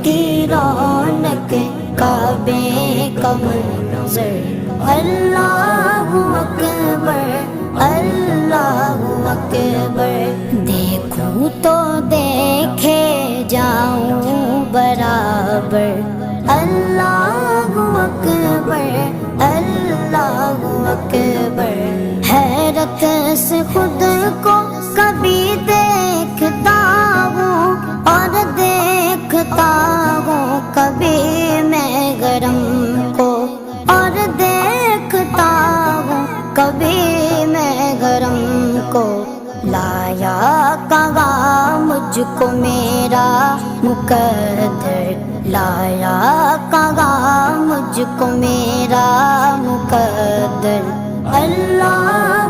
کی رونق کعبے کا منظر اللہ اکبر اللہ اکبر دیکھوں تو دیکھے جاؤں برابر اللہ اکبر اللہ اکبر حیرت سے خود کو کبھی دیکھتا ہوں اور دیکھتا ہوں کبھی میں گرم کو اور دیکھتا ہوں کبھی میں گرم کو لایا کہاں مجھ کو میرا مقدر لایا کہاں مجھ کو میرا مقدر اللہ